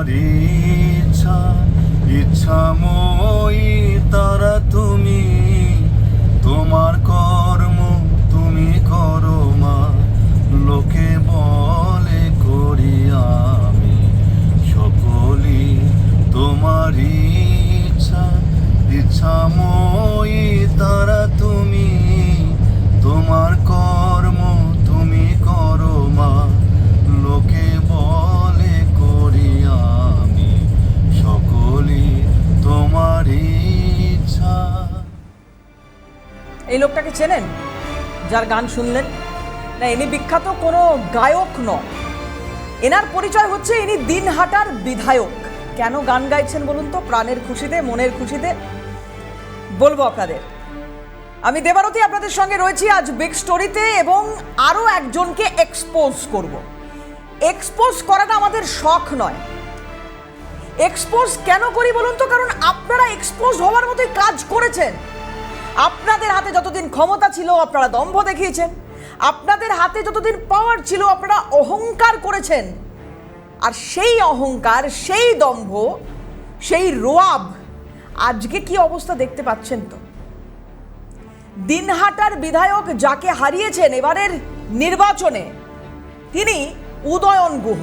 ইচ্ছা ইচ্ছাময়ী তারা তুমি, তোমার কর্ম তুমি করো মা, লোকে বলে করি আমি সকলি তোমার ইচ্ছা ইচ্ছাময়ী তারা তুমি, তোমার কর্ম তুমি করো মা, লোকে বলে করি আমি সকলি তোমার ইচ্ছা। এই লোকটাকে চেনেন যার গান শুনলেন? না, ইনি বিখ্যাত কোনো গায়ক নন। এনার পরিচয় হচ্ছে ইনি দিনহাটার বিধায়ক। কেন গান গাইছেন বলুন তো? প্রাণের খুশিতে, মনের খুশিতে বলবো আপনাদের। আমি দেবারতী আপনাদের সঙ্গে রয়েছি আজ বিগ স্টোরিতে, এবং আরও একজনকে এক্সপোজ করব। এক্সপোজ করাটা আমাদের শখ নয়। এক্সপোজ কেন করি বলুন তো? কারণ আপনারা এক্সপোজ হওয়ার মতোই কাজ করেছেন। আপনাদের হাতে যতদিন ক্ষমতা ছিল আপনারা দম্ভ দেখিয়েছেন, আপনাদের হাতে যতদিন পাওয়ার ছিল আপনারা অহংকার করেছেন। আর সেই অহংকার, সেই দম্ভ, সেই রোয়াব আজকে কি অবস্থা দেখতে পাচ্ছেন তো। দিনহাটার বিধায়ক যাকে হারিয়েছেন এবারের নির্বাচনে, তিনি উদয়ন গুহ।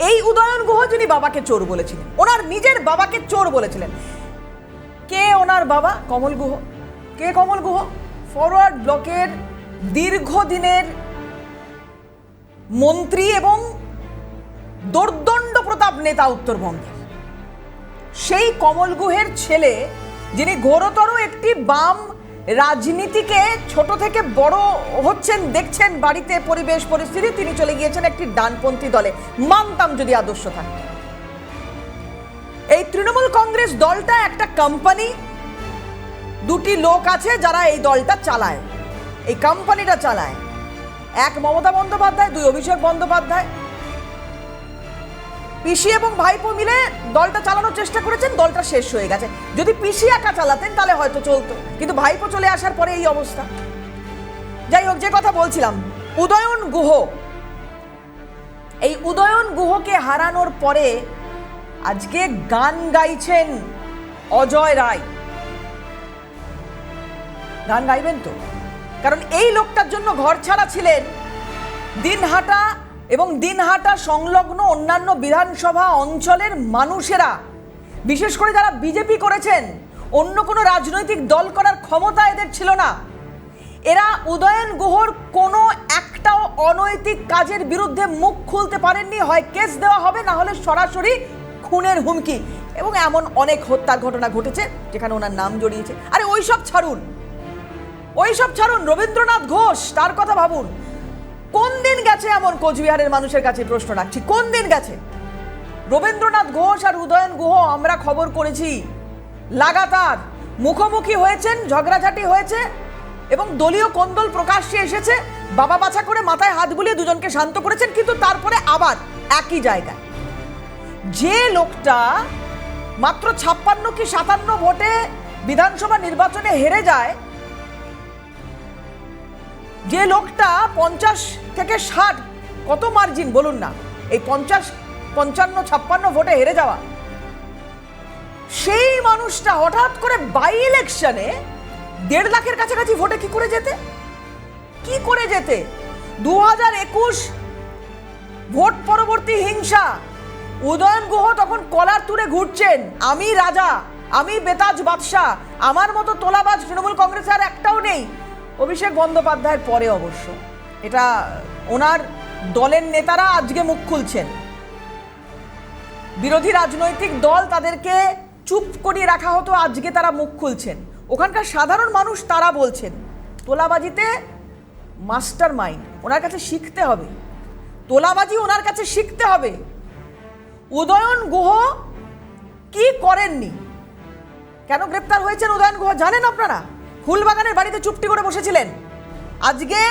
এই উদয়ন গুহ যিনি বাবাকে চোর বলেছিলেন, ওনার নিজের বাবাকে চোর বলেছিলেন। কে ওনার বাবা? কমল গুহ। কে কমল গুহ? ফরওয়ার্ড ব্লকের দীর্ঘদিনের মন্ত্রী এবং দোর্দণ্ড প্রতাপ নেতা উত্তরবঙ্গের। সেই কমল গুহের ছেলে, যিনি ঘোরতর একটি বাম রাজনীতিকে ছোট থেকে বড় হচ্ছেন দেখছেন বাড়িতে, পরিবেশ পরিস্থিতি, তিনি চলে গিয়েছেন একটি ডানপন্থী দলে। মানতাম যদি আদর্শ থাকত। এই তৃণমূল কংগ্রেস দলটা একটা কোম্পানি, দুটি লোক আছে যারা এই দলটা চালায়, এই কোম্পানিটা চালায়। এক মমতা বন্দ্যোপাধ্যায়, দুই অভিষেক বন্দ্যোপাধ্যায়। পিসি এবং ভাইপো মিলে দলটা চালানোর চেষ্টা করেছেন, দলটা শেষ হয়ে গেছে। যদি পিসি একা চালাতেন তাহলে হয়তো চলতো, কিন্তু ভাইপো চলে আসার পরে এই অবস্থা। যাই হোক, যে কথা বলছিলাম, উদয়ন গুহ। এই উদয়ন গুহকে হারানোর পরে আজকে গান গাইছেন অজয় রায়। গান গাইবেন তো? কারণ এই লোকটার জন্য ঘর ছাড়া ছিলেন দিনহাটা এবং দিনহাটা সংলগ্ন অন্যান্য বিধানসভা অঞ্চলের মানুষেরা, বিশেষ করে যারা বিজেপি করেছেন। অন্য কোনো রাজনৈতিক দল করার ক্ষমতা এদের ছিল না। এরা উদয়ন গুহর কোনো একটাও অনৈতিক কাজের বিরুদ্ধে মুখ খুলতে পারেননি। হয় কেস দেওয়া হবে, না হলে সরাসরি খুনের হুমকি। এবং এমন অনেক হত্যার ঘটনা ঘটেছে যেখানে ওনার নাম জড়িয়েছে। আরে ওইসব ছাড়ুন, ওইসব ছাড়ুন। রবীন্দ্রনাথ ঘোষ, তার কথা ভাবুন। কোন দিন গেছে এমন? কোচবিহারের মানুষের কাছে প্রশ্ন রাখছি, কোন দিন গেছে? রবীন্দ্রনাথ ঘোষ আর উদয়ন গুহ আমরা খবর করেছি, লাগাতার মুখোমুখি হয়েছেন, ঝগড়াঝাটি হয়েছে এবং দলীয় কোন্দল প্রকাশ্যে এসেছে। বাবা বাছা করে মাথায় হাত বুলিয়ে দুজনকে শান্ত করেছেন, কিন্তু তারপরে আবার একই জায়গায়। যে লোকটা মাত্র 56 কি 57 ভোটে বিধানসভা নির্বাচনে হেরে যায়, যে লোকটা 50 থেকে 60, কত মার্জিন বলুন না, এই 50, 55, 56 ভোটে হেরে যাওয়া, সেই মানুষটা হঠাৎ করে বাই ইলেকশনে 1.5 লাখের কাছাকাছি ভোটে কি করে যেতে? কি করে যেতে? 2021 ভোট পরবর্তী হিংসা। উদয়ন গুহ তখন কলার তুলে ঘুরছেন, আমি রাজা, আমি বেতাজ বাদশাহ, আমার মতো তোলাবাজ তৃণমূল কংগ্রেসে আর একটাও নেই। অভিষেক বন্দ্যোপাধ্যায়ের পরে অবশ্য এটা ওনার দলের নেতারা আজকে মুখ খুলছেন। বিরোধী রাজনৈতিক দল তাদেরকে চুপ করিয়ে রাখা হতো, আজকে তারা মুখ খুলছেন। ওখানকার সাধারণ মানুষ তারা বলছেন তোলাবাজিতে মাস্টার মাইন্ড, ওনার কাছে শিখতে হবে। তোলাবাজি ওনার কাছে শিখতে হবে। উদয়ন গুহ কি করেননি? কেন গ্রেপ্তার হয়েছেন উদয়ন গুহ জানেন আপনারা? ফুলবাগানের বাড়িতে চুপটি করে বসেছিলেন। আজকে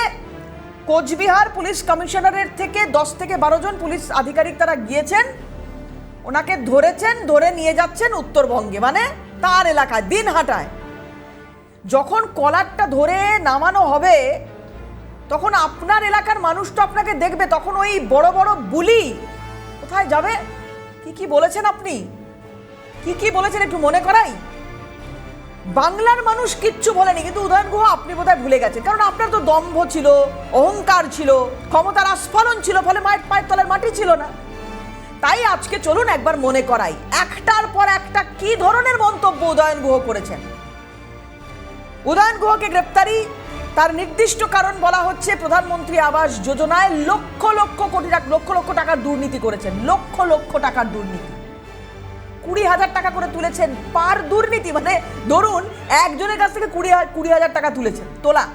কোচবিহার পুলিশ কমিশনারের থেকে 10 থেকে 12 জন পুলিশ আধিকারিক তারা গিয়েছেন, ওনাকে ধরেছেন, ধরে নিয়ে যাচ্ছেন উত্তরবঙ্গে, মানে তার এলাকায় দিনহাটায়। যখন কলারটা ধরে নামানো হবে তখন আপনার এলাকার মানুষ তো আপনাকে দেখবে, তখন ওই বড় বড় বুলি কোথায় যাবে? কি কি বলেছেন আপনি? কি কি বলেছেন একটু মনে করাই। বাংলার মানুষ কিচ্ছু বলেনি, কিন্তু উদয়ন গুহ আপনি বোধহয় ভুলে গেছেন, কারণ আপনার তো দম্ভ ছিল, অহংকার ছিল, ক্ষমতার আস্ফালন ছিল, ফলে পায়ের তলার মাটি ছিল না। তাই আজকে চলুন একবার মনে করাই একটার পর একটা কি ধরনের মন্তব্য উদয়ন গুহ করেছেন। উদয়ন গুহকে গ্রেপ্তারি, তার নির্দিষ্ট কারণ বলা হচ্ছে প্রধানমন্ত্রী আবাস যোজনায় লক্ষ লক্ষ কোটি টাকা, লক্ষ লক্ষ টাকার দুর্নীতি করেছেন। লক্ষ লক্ষ টাকার দুর্নীতি, 20,000 টাকা করে তুলেছেন পার দুর্নীতি, মানে ধরুন একজনের কাছ থেকে 20,000 টাকা তুলেছেন তোলা।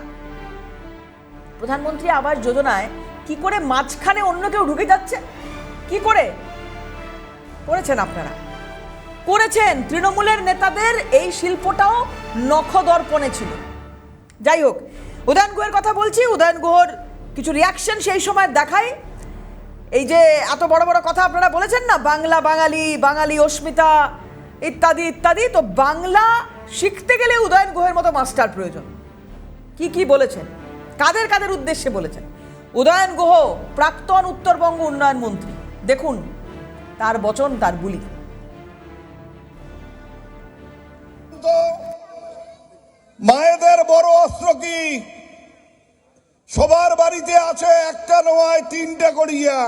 প্রধানমন্ত্রী আবাস যোজনায় কি করে মাঝখানে অন্য কেউ ঢুকে যাচ্ছে, কি করে করেছেন আপনারা? করেছেন। তৃণমূলের নেতাদের এই শিল্পটাও নখদর্পণে ছিল। যাই হোক, উদয়ন গুহের কথা বলছি। উদয়ন গুহর কিছু রিয়াকশন সেই সময় দেখায়। এই যে এত বড় বড় কথা আপনারা বলেছেন না, বাংলা বাঙালি, বাঙালি অস্মিতা ইত্যাদি ইত্যাদি, তো বাংলা শিখতে গেলে উদয়ন গুহের মতো মাস্টার প্রয়োজন। কি কি বলেছেন, কাদের কাদের উদ্দেশ্যে বলেছেন? উদয়ন গুহ প্রাক্তন উত্তরবঙ্গ উন্নয়ন মন্ত্রী, দেখুন তার বচন, তার বুলি। মায়েদের বড় অস্ত্র কি? সবার বাড়িতে আছে একটা নয় 3টে করিয়া।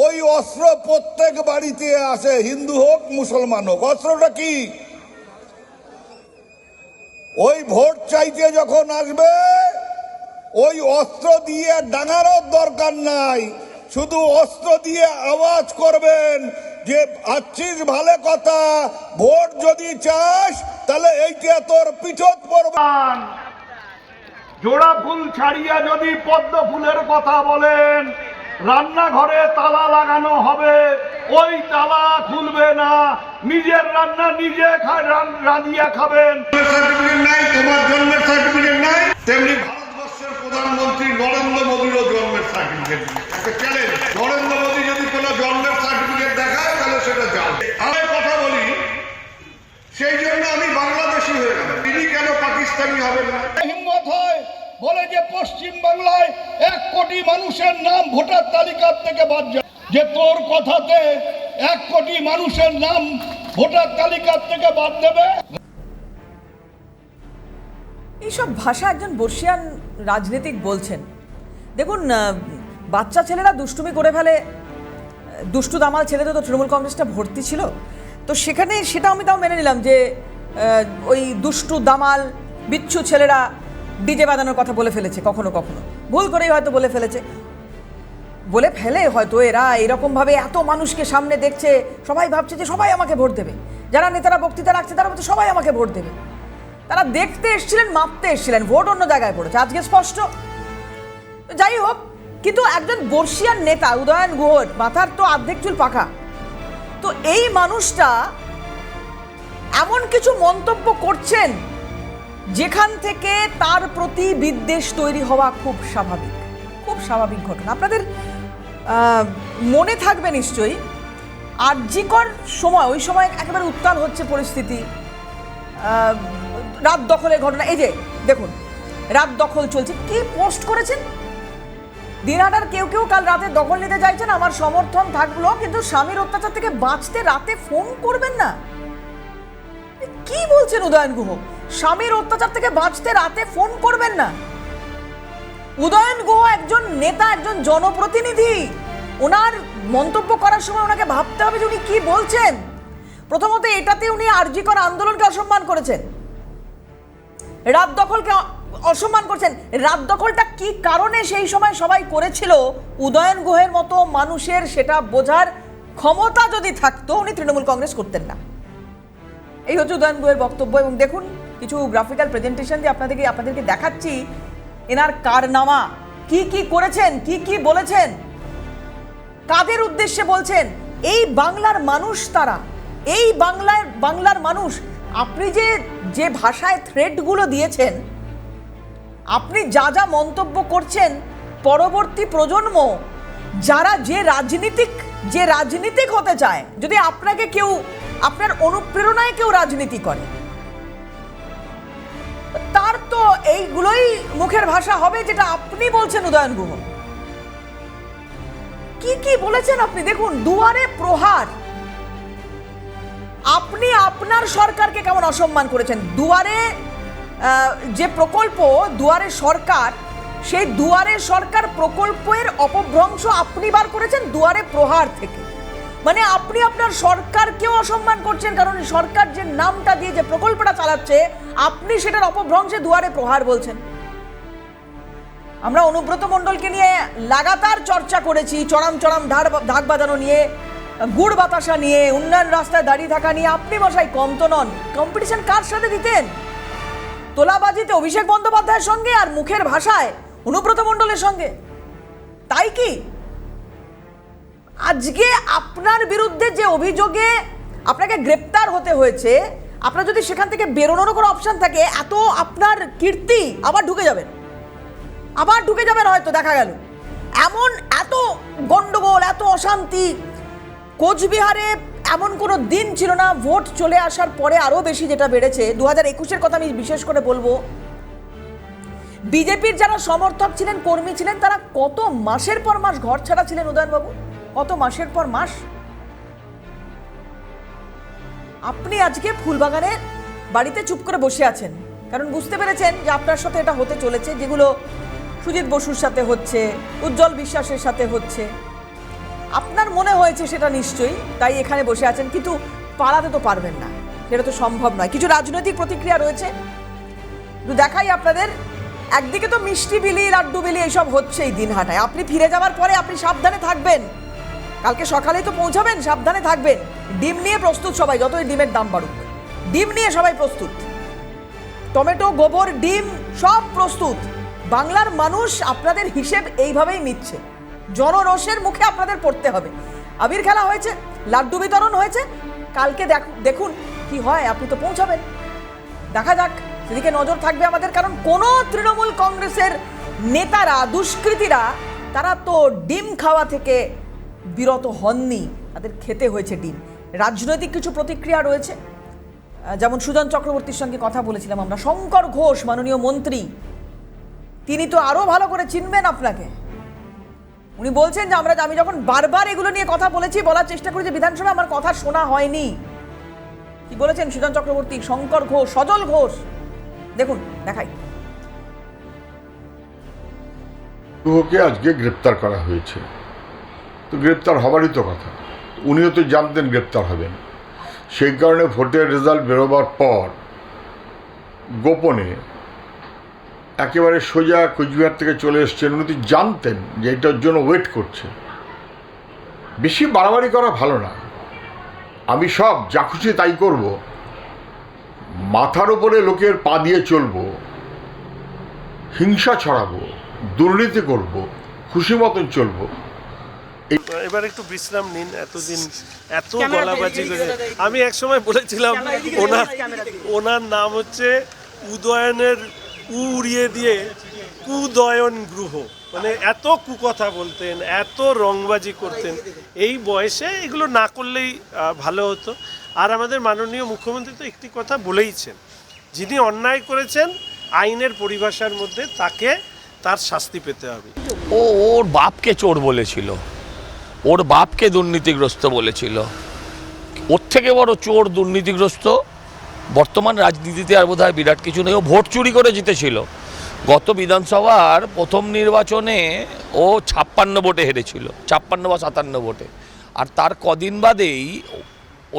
ওই অস্ত্র প্রত্যেক বাড়িতে আছে, হিন্দু হোক মুসলমান হোক। অস্ত্রটা কি? ওই ভোট চাইতে যখন আসবে ওই অস্ত্র দিয়ে ডাঙানোর দরকার নাই, শুধু অস্ত্র দিয়ে আওয়াজ করবেন যে আছিস ভালো কথা, ভোট যদি চাস তাহলে এইটা তোর পিঠত পড়বে। জোড়া ফুল ছাড়িয়া যদি পদ্ম ফুলের কথা বলেন, রান্নাঘরে তালা লাগানো হবে, ওই তালা খুলবে না, নিজের রান্না নিজে রাঁধিয়া খাবেন। সার্টিফিকেট নাই, তোমার জন্মের সার্টিফিকেট নাই, তেমনি ভারতবর্ষের প্রধানমন্ত্রী নরেন্দ্র মোদীরও জন্মের সার্টিফিকেট নেই। একটা চ্যালেঞ্জ, নরেন্দ্র মোদী যদি কোনো জন্মের সার্টিফিকেট দেখায় তাহলে সেটা যাবে। আমি কথা বলি, সেই জন্য আমি বাংলাদেশি হয়ে গেলাম, তিনি কেন পাকিস্তানি হবেন না? হিম্মত হয় বলে যে পশ্চিম বাংলায় 1 কোটি মানুষের নাম ভোটার তালিকার থেকে বাদ যায়, যে তোর কথাতে 1 কোটি মানুষের নাম ভোটার তালিকার থেকে বাদ দেবে। এইসব ভাষা একজন বর্ষিয়ান রাজনীতিক বলছেন। দেখুন, বাচ্চা ছেলেরা দুষ্টুমি করে ফেলে, দুষ্টু দামাল ছেলেদের তো তৃণমূল কংগ্রেসটা ভর্তি ছিল, তো সেখানে সেটা আমি তাও মেনে নিলাম যে ওই দুষ্টু দামাল বিচ্ছু ছেলেরা ডিজে বাজানোর কথা বলে ফেলেছে, কখনো কখনো ভুল করেই হয়তো বলে ফেলে হয়তো এরা এরকমভাবে এত মানুষকে সামনে দেখছে, সবাই ভাবছে যে সবাই আমাকে ভোট দেবে, যারা নেতারা বক্তৃতা রাখছে তারা বলছে সবাই আমাকে ভোট দেবে। তারা দেখতে এসেছিলেন, মাপতে এসেছিলেন, ভোট অন্য জায়গায় পড়েছে, আজকে স্পষ্ট। যাই হোক, কিন্তু একজন বর্ষিয়ান নেতা উদয়ন গুহর মাথার তো অর্ধেক চুল পাকা, তো এই মানুষটা এমন কিছু মন্তব্য করছেন যেখান থেকে তার প্রতি বিদ্বেষ তৈরি হওয়া খুব স্বাভাবিক ঘটনা। আপনাদের মনে থাকবে নিশ্চয়ই আরজিকর সময়, ওই সময় একেবারে উত্তাল হচ্ছে পরিস্থিতি, রাত দখলের ঘটনা। এই যে দেখুন, রাত দখল চলছে, কি পোস্ট করেছেন দিনহাটার কেউ কেউ, কাল রাতে দখল নিতে চাইছেন, আমার সমর্থন থাকলো, কিন্তু স্বামীর অত্যাচার থেকে বাঁচতে রাতে ফোন করবেন না। কি বলছেন উদয়ন গুহ? স্বামীর অত্যাচার থেকে বাঁচতে রাতে ফোন করবেন না। উদয়ন গুহ একজন নেতা, একজন জনপ্রতিনিধি, ওনার মন্তব্য করার সময় ওনাকে ভাবতে হবে যে উনি কি বলছেন। প্রথমত এটাতে উনি আরজিকর আন্দোলনকে অসম্মান করেছেন, রাত দখলকে অসম্মান করছেন। রাত দখলটা কি কারণে সেই সময় সবাই করেছিল, উদয়ন গুহের মতো মানুষের সেটা বোঝার ক্ষমতা যদি থাকতো উনি তৃণমূল কংগ্রেস করতেন না। এই হচ্ছে উদয়ন গুহের বক্তব্য। এবং দেখুন, কিছু গ্রাফিক্যাল প্রেজেন্টেশন দিয়ে আপনাদেরকে দেখাচ্ছি এনার কারনামা, কি কি করেছেন, কি কি বলেছেন, কাদের উদ্দেশ্যে বলছেন। এই বাংলার মানুষ, তারা এই বাংলার মানুষ। আপনি যে ভাষায় থ্রেডগুলো দিয়েছেন, আপনি যা যা মন্তব্য করছেন, পরবর্তী প্রজন্ম যারা যে রাজনীতিক হতে চায়, যদি আপনাকে কেউ, আপনার অনুপ্রেরণায় কেউ রাজনীতি করে, তার তো এইগুলোই মুখের ভাষা হবে যেটা আপনি বলছেন উদয়ন গুহ। কি কি বলেছেন আপনি দেখুন। দুয়ারে প্রহার, আপনি আপনার সরকারকে কেমন অসম্মান করেছেন? দুয়ারে যে প্রকল্প দুয়ারে সরকার, সেই দুয়ারে সরকার প্রকল্পের অপভ্রংশ আপনি বার করেছেন দুয়ারে প্রহার থেকে। মানে আপনি আপনার সরকারকেও অসম্মান করছেন, কারণ সরকার যে নামটা দিয়ে যে প্রকল্পটা চালাচ্ছে আপনি সেটার অপভ্রংশে দুয়ারে প্রহার বলছেন। আমরা অনুব্রত মণ্ডলকে নিয়ে লাগাতার চর্চা করেছি, চড়াম চড়াম ঢাক বাজানো নিয়ে, গুড় বাতাসা নিয়ে, উন্নয়ন রাস্তায় দাঁড়িয়ে থাকা নিয়ে। আপনি মশাই কম তো নন। কম্পিটিশন কার সাথে দিতেন? তোলাবাজিতে অভিষেক বন্দ্যোপাধ্যায়ের সঙ্গে আর মুখের ভাষায় অনুব্রত মণ্ডলের সঙ্গে, তাই কি? আজকে আপনার বিরুদ্ধে যে অভিযোগে আপনাকে গ্রেপ্তার হতে হয়েছে, আপনার যদি সেখান থেকে বেরোনোরও কোনো অপশন থাকে, এত আপনার কীর্তি আবার ঢুকে যাবেন হয়তো, দেখা গেল এমন এত গন্ডগোল, এত অশান্তি। কোচবিহারে এমন কোনো দিন ছিল না, ভোট চলে আসার পরে আরও বেশি যেটা বেড়েছে। 2021-এর কথা আমি বিশেষ করে বলবো, বিজেপির যারা সমর্থক ছিলেন, কর্মী ছিলেন, তারা কত মাসের পর মাস ঘর ছাড়া ছিলেন উদয়নবাবু, কত মাসের পর মাস। আপনি আজকে ফুলবাগানের বাড়িতে চুপ করে বসে আছেন, কারণ বুঝতে পেরেছেন যে আপনার সাথে এটা হতে চলেছে, যেগুলো সুজিত বসুর সাথে হচ্ছে, উজ্জ্বল বিশ্বাসের সাথে হচ্ছে। আপনার মনে হয়েছে সেটা নিশ্চয়ই, তাই এখানে বসে আছেন, কিন্তু পালাতে তো পারবেন না, সেটা তো সম্ভব নয়। কিছু রাজনৈতিক প্রতিক্রিয়া রয়েছে, একটু দেখাই আপনাদের। একদিকে তো মিষ্টি বিলি, লাড্ডু বিলি এইসব হচ্ছে এই দিনহাটায়। আপনি ফিরে যাওয়ার পরে আপনি সাবধানে থাকবেন, কালকে সকালেই তো পৌঁছাবেন, সাবধানে থাকবেন। ডিম নিয়ে প্রস্তুত সবাই, যতই ডিমের দাম বাড়ুক, ডিম নিয়ে সবাই প্রস্তুত। টমেটো, গোবর, ডিম সব প্রস্তুত। বাংলার মানুষ আপনাদের হিসেব এইভাবেই নিচ্ছে, জনরোষের মুখে আপনাদের পড়তে হবে। আবির খেলা হয়েছে, লাড্ডু বিতরণ হয়েছে, কালকে দেখুন কি হয়। আপনি তো পৌঁছাবেন, দেখা যাক, সেদিকে নজর থাকবে আমাদের। কারণ কোনো তৃণমূল কংগ্রেসের নেতারা, দুষ্কৃতীরা, তারা তো ডিম খাওয়া থেকে বিরত হননি, তাদের খেতে হয়েছে ডিম। রাজনৈতিক কিছু প্রতিক্রিয়া রয়েছে, যেমন সুজন চক্রবর্তীর সঙ্গে কথা বলেছিলাম আমরা। শঙ্কর ঘোষ মাননীয় মন্ত্রী, তিনি তো আরো ভালো করে চিনবেন আপনাকে। উনি বলছেন যে আমি যখন বারবার এগুলো নিয়ে কথা বলেছি, বলার চেষ্টা করেছি বিধানসভা, আমার কথা শোনা হয়নি। কি বলেছেন সুজন চক্রবর্তী, শঙ্কর ঘোষ, সজল ঘোষ? দেখুন, দেখাই। ওকে আজকে গ্রেপ্তার করা হয়েছে, তো গ্রেপ্তার হবারই তো কথা। উনিও তো জানতেন গ্রেপ্তার হবেন, সেই কারণে ভোটের রেজাল্ট বেরোবার পর গোপনে একেবারে সোজা কোচবিহার থেকে চলে এসছেন। উনি তো জানতেন যে এটার জন্য ওয়েট করছে। বেশি বাড়াবাড়ি করা ভালো না। আমি সব যা খুশি তাই করব, মাথার উপরে লোকের পা দিয়ে চলবো, হিংসা ছড়াবো, দুর্নীতি করব, খুশি মতন চলবো। এবার একটু বিশ্রাম নিন, এতদিন এত গলাবাজি করে। আমি একসময় বলেছিলাম ওনার নাম হচ্ছে উদয়নের উড়িয়ে দিয়ে কুদয়ন গ্রহ, মানে এত কুকথা বলতেন, এত রংবাজি করতেন। এই বয়সে এগুলো না করলেই ভালো হতো। আর আমাদের মাননীয় মুখ্যমন্ত্রী তো একটি কথা বলেইছেন, যিনি অন্যায় করেছেন আইনের পরিভাষার মধ্যে তাকে তার শাস্তি পেতে হবে। ওর বাপকে চোর বলেছিল, ওর বাপকে দুর্নীতিগ্রস্ত বলেছিল। ওর থেকে বড় চোর, দুর্নীতিগ্রস্ত বর্তমান রাজনীতিতে আর বোধহয় বিরাট কিছু নেই। ও ভোট চুরি করে জিতেছিল। গত বিধানসভার প্রথম নির্বাচনে ও 56 ভোটে হেরেছিল, 56 বা 57 ভোটে। আর তার কদিন বাদেই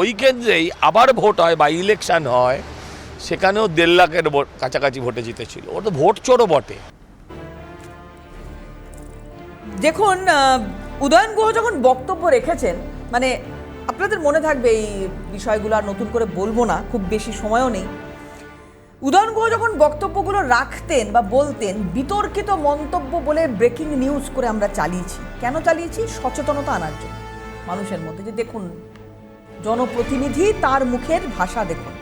ওই কেন্দ্রেই আবার ভোট হয়, বাই ইলেকশন হয়, সেখানেও 1.5 লাখের কাছাকাছি ভোটে জিতেছিল। ও তো ভোট চোরও বটে। দেখুন, উদয়ন গুহ যখন বক্তব্য রেখেছেন, মানে আপনাদের মনে থাকবে এই বিষয়গুলো, আর নতুন করে বলবো না, খুব বেশি সময়ও নেই। উদয়ন গুহ যখন বক্তব্যগুলো রাখতেন বা বলতেন, বিতর্কিত মন্তব্য বলে ব্রেকিং নিউজ করে আমরা চালিয়েছি। কেন চালিয়েছি? সচেতনতা আনার জন্য মানুষের মধ্যে, যে দেখুন জনপ্রতিনিধি, তার মুখের ভাষা দেখুন।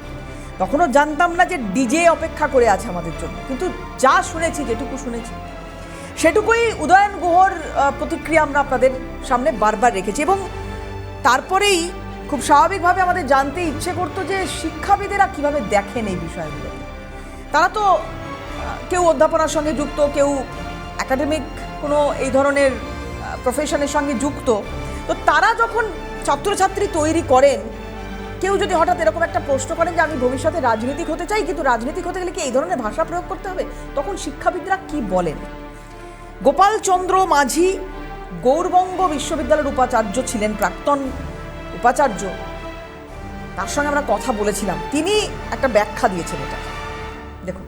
তখনও জানতাম না যে ডিজে অপেক্ষা করে আছে আমাদের জন্য, কিন্তু যা শুনেছি, যেটুকু শুনেছি সেটুকুই উদয়ন গুহর প্রতিক্রিয়া আমরা আপনাদের সামনে বারবার রেখেছি। এবং তারপরেই খুব স্বাভাবিকভাবে আমাদের জানতে ইচ্ছে করতো যে শিক্ষাবিদেরা কিভাবে দেখেন এই বিষয়গুলো। তারা তো কেউ অধ্যাপনার সঙ্গে যুক্ত, কেউ একাডেমিক কোনো এই ধরনের প্রফেশনের সঙ্গে যুক্ত। তো তারা যখন ছাত্রছাত্রী তৈরি করেন, কেউ যদি হঠাৎ এরকম একটা প্রশ্ন করেন যে আমি ভবিষ্যতে রাজনীতিক হতে চাই, কিন্তু রাজনীতিক হতে গেলে কি এই ধরনের ভাষা প্রয়োগ করতে হবে, তখন শিক্ষাবিদরা কি বলেন? গোপাল চন্দ্র মাঝি গৌরবঙ্গ বিশ্ববিদ্যালয়ের উপাচার্য ছিলেন, প্রাক্তন উপাচার্য, তার সঙ্গে আমরা কথা বলেছিলাম, তিনি একটা ব্যাখ্যা দিয়েছেন এটা, দেখুন।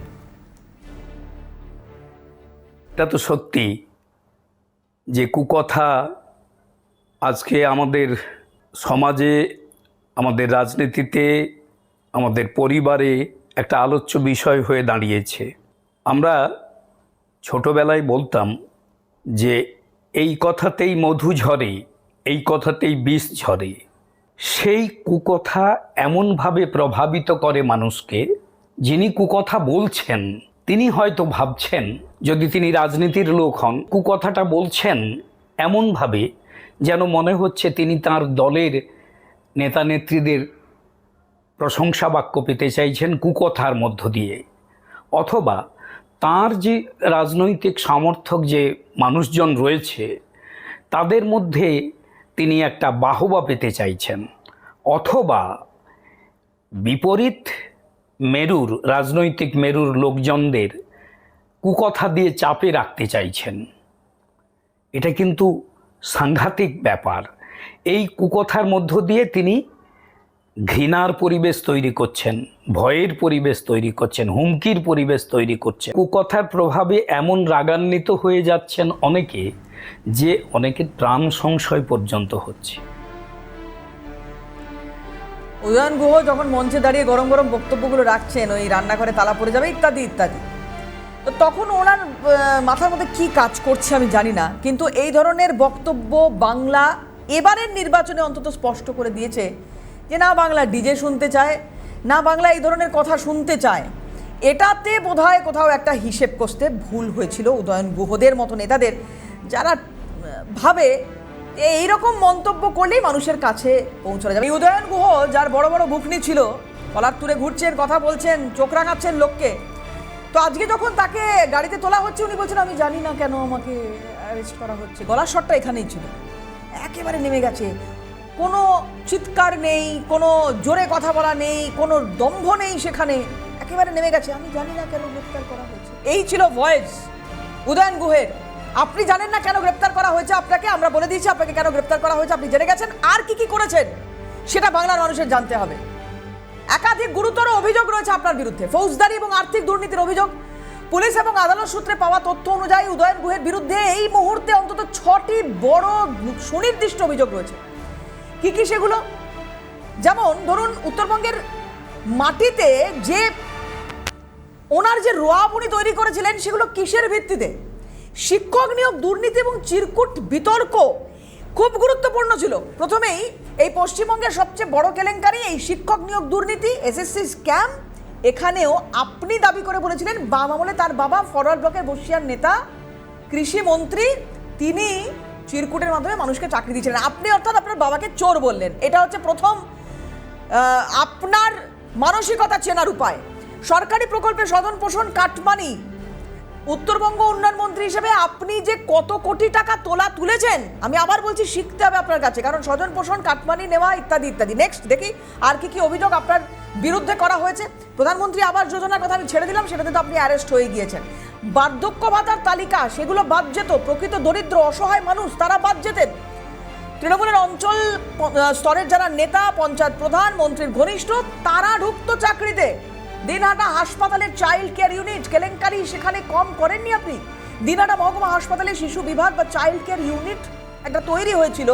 এটা তো সত্যি যে কুকথা আজকে আমাদের সমাজে, আমাদের রাজনীতিতে, আমাদের পরিবারে একটা আলোচ্য বিষয় হয়ে দাঁড়িয়েছে। আমরা ছোটবেলায় বলতাম যে এই কথাতেই মধু ঝরে, এই কথাতেই বিষ ঝরে। সেই কুকথা এমনভাবে প্রভাবিত করে মানুষকে, যিনি কুকথা বলছেন তিনি হয়তো ভাবছেন, যদি তিনি রাজনীতির লোক হন, কুকথাটা বলছেন এমনভাবে যেন মনে হচ্ছে তিনি তার দলের নেতা নেত্রীদের প্রশংসা বাক্য পেতে চাইছেন কুকথার মধ্য দিয়ে, অথবা তার যে রাজনৈতিক সমর্থক যে মানুষজন রয়েছে তাদের মধ্যে তিনি একটা বাহবা পেতে চাইছেন, অথবা বিপরীত মেরুর রাজনৈতিক মেরুর লোকজনদের কুকথা দিয়ে চাপে রাখতে চাইছেন। এটা কিন্তু সাংঘাতিক ব্যাপার। এই কুকথার মধ্য দিয়ে তিনি ঘৃণার পরিবেশ তৈরি করছেন, ভয়ের পরিবেশ তৈরি করছেন, হুমকির পরিবেশ তৈরি করছেন। কুকথার প্রভাবে এমন রাগান্বিত হয়ে যাচ্ছেন অনেকে যে অনেকের প্রাণ সংশয় পর্যন্ত হচ্ছে। উদয়ন গুহ যখন মঞ্চে দাঁড়িয়ে গরম গরম বক্তব্যগুলো রাখছেন, ওই রান্নাঘরে তালা পড়ে যাবে ইত্যাদি ইত্যাদি, তো তখন ওনার মাথার মধ্যে কি কাজ করছে আমি জানি না, কিন্তু এই ধরনের বক্তব্য বাংলা এবারের নির্বাচনে অন্তত স্পষ্ট করে দিয়েছে যে না বাংলা ডিজে শুনতে চায়, না বাংলা এই ধরনের কথা শুনতে চায়। এটাতে বোধহয় কোথাও একটা হিসেব কষতে ভুল হয়েছিল উদয়ন গুহদের মতো নেতাদের, যারা ভাবে এইরকম মন্তব্য করলেই মানুষের কাছে পৌঁছানো যাবে। উদয়ন গুহ যার বড় বড় বুকনি ছিল, কলার তুলে ঘুরছেন, কথা বলছেন, চোখ রাঙাচ্ছেন লোককে, তো আজকে যখন তাকে গাড়িতে তোলা হচ্ছে উনি বলছেন আমি জানি না কেন আমাকে অ্যারেস্ট করা হচ্ছে। গলার স্বরটা এখানেই ছিল, একেবারে নেমে গেছে, কোনো চিৎকার নেই, কোনো জোরে কথা বলা নেই, কোনো দম্ভ নেই সেখানে, একেবারে নেমে গেছে, আমি জানি না কেন গ্রেপ্তার করা হয়েছে। এই ছিল ভয়েস উদয়ন গুহের। আপনি জানেন না কেন গ্রেপ্তার করা হয়েছে, আপনাকে আমরা বলে দিয়েছি আপনাকে কেন গ্রেপ্তার করা হয়েছে, আপনি জেনে গেছেন। আর কি কি করেছেন সেটা বাংলার মানুষের জানতে হবে। একাধিক গুরুতর অভিযোগ রয়েছে আপনার বিরুদ্ধে, ফৌজদারি এবং আর্থিক দুর্নীতির অভিযোগ। পুলিশ এবং আদালত সূত্রে পাওয়া তথ্য অনুযায়ী উদয়ন গুহের বিরুদ্ধে এই মুহূর্তে অন্তত 6টি বড় সুনির্দিষ্ট অভিযোগ রয়েছে। কি কি সেগুলো? যেমন ধরুন উত্তরবঙ্গের মাটিতে যে ওনার যে রোয়াব উনি তৈরি করেছিলেন সেগুলো কিসের ভিত্তিতে? শিক্ষক নিয়োগ দুর্নীতি এবং চিরকুট বিতর্ক খুব গুরুত্বপূর্ণ ছিল। প্রথমেই এই পশ্চিমবঙ্গের সবচেয়ে বড় কেলেঙ্কারি এই শিক্ষক নিয়োগ দুর্নীতি, এসএসসি স্ক্যাম। এখানেও আপনি দাবি করে বলেছিলেন বাম আমলে তার বাবা ফরওয়ার্ড ব্লকের বর্ষিয়ার নেতা, কৃষি মন্ত্রী, তিনি চিরকুটের মাধ্যমে মানুষকে চাকরি দিয়েছিলেন। আপনি অর্থাৎ আপনার বাবাকে চোর বললেন। এটা হচ্ছে প্রথম আপনার মানসিকতা চেনার উপায়। সরকারি প্রকল্পে স্বজন পোষণ কাটমানি, উত্তরবঙ্গ উন্নয়ন মন্ত্রী হিসেবে আপনি যে কত কোটি টাকা তুলেছেন, আমি আবার বলছি শিখতে হবে আপনার কাছে, কারণ স্বজন পোষণ কাটমানি নেওয়া ইত্যাদি ইত্যাদি। নেক্সট দেখি আর কি কি অভিযোগ আপনার বিরুদ্ধে করা হয়েছে। প্রধানমন্ত্রী আবাস যোজনার কথা আমি ছেড়ে দিলাম, সেটাতে তো আপনি অ্যারেস্ট হয়ে গিয়েছেন। বার্ধক্য ভাতার তালিকা সেগুলো বাদ যেত, প্রকৃত দরিদ্র অসহায় মানুষ তারা বাদ যেতেন। তৃণমূলের অঞ্চল স্তরের যারা নেতা, পঞ্চায়েত প্রধান, মন্ত্রীর ঘনিষ্ঠ, তারা ঢুকতো চাকরিতে। দিনহাটা হাসপাতালের চাইল্ড কেয়ার ইউনিট কেলেঙ্কারি সেখানে কম করেননি আপনি। দিনহাটা মহকুমা হাসপাতালে শিশু বিভাগ বা চাইল্ড কেয়ার ইউনিট একটা তৈরি হয়েছিল,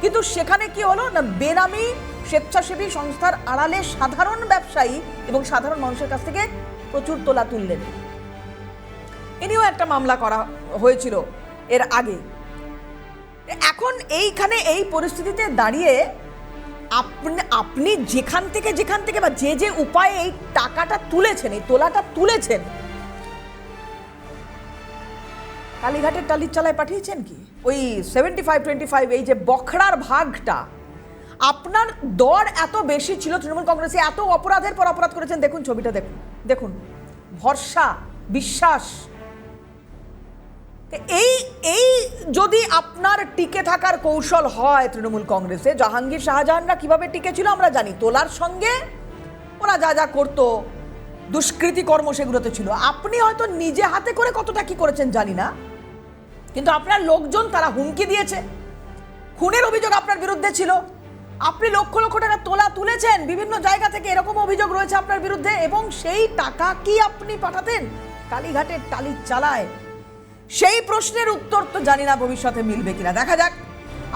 কিন্তু সেখানে কি হলো না, বেনামি স্বেচ্ছাসেবী সংস্থার আড়ালে সাধারণ ব্যবসায়ী এবং সাধারণ মানুষের কাছ থেকে প্রচুর তোলা তুললেন। এ নিয়েও একটা মামলা করা হয়েছিল এর আগে। এখন এইখানে এই পরিস্থিতিতে দাঁড়িয়ে আপনি যেখান থেকে বা যে উপায়ে এই টাকাটা তুলেছেন, এই তোলাটা তুলেছেন, কালীঘাটের টালির চালায় পাঠিয়েছেন কি ওই 75-25 এই যে বখড়ার ভাগটা, আপনার দর এত বেশি ছিল, তৃণমূল কংগ্রেসে এত অপরাধের পর অপরাধ করেছেন। দেখুন ছবিটা, দেখুন ভরসা, বিশ্বাস, এই এই যদি আপনার টিকে থাকার কৌশল হয় তৃণমূল কংগ্রেসে, জাহাঙ্গীর শাহজাহানরা কিভাবে টিকে ছিল আমরা জানি, তোলার সঙ্গে ওরা যা যা করতো দুষ্কৃতি কর্ম সেগুলোতে ছিল। আপনি হয়তো নিজে হাতে করে কতটা কি করেছেন জানি না, কিন্তু আপনার লোকজন তারা হুমকি দিয়েছে, খুনের অভিযোগ আপনার বিরুদ্ধে ছিল, আপনি লক্ষ লক্ষ টাকা তুলেছেন বিভিন্ন জায়গা থেকে, এরকম অভিযোগ রয়েছে আপনার বিরুদ্ধে, এবং সেই টাকা কি আপনি পাঠাতেন কালীঘাটের টালির চালায়? সেই প্রশ্নের উত্তর তো জানি না ভবিষ্যতে মিলবে কিনা, দেখা যাক।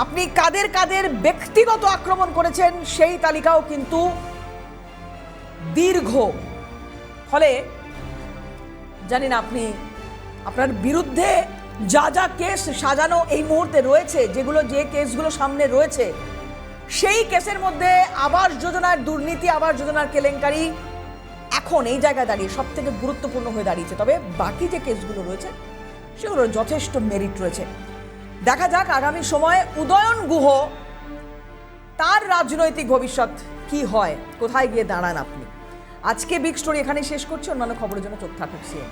আপনি কাদের কাদের ব্যক্তিগত আক্রমণ করেছেন সেই তালিকাও কিন্তু দীর্ঘ, ফলে জানি না আপনি আপনার বিরুদ্ধে যা যা কেস সাজানো এই মুহূর্তে রয়েছে, যে কেসগুলো সামনে রয়েছে, সেই কেসের মধ্যে আবাস যোজনার দুর্নীতি, আবাস যোজনার কেলেঙ্কারি এখন এই জায়গায় দাঁড়িয়ে সব থেকে গুরুত্বপূর্ণ হয়ে দাঁড়িয়েছে। তবে বাকি যে কেসগুলো রয়েছে সেগুলোর যথেষ্ট মেরিট রয়েছে। দেখা যাক আগামী সময়ে উদয়ন গুহ তার রাজনৈতিক ভবিষ্যৎ কি হয়, কোথায় গিয়ে দাঁড়ান আপনি। আজকে বিগ স্টোরি এখানেই শেষ করছি। অন্যান্য খবরের জন্য চোখ থাকুক সিএন।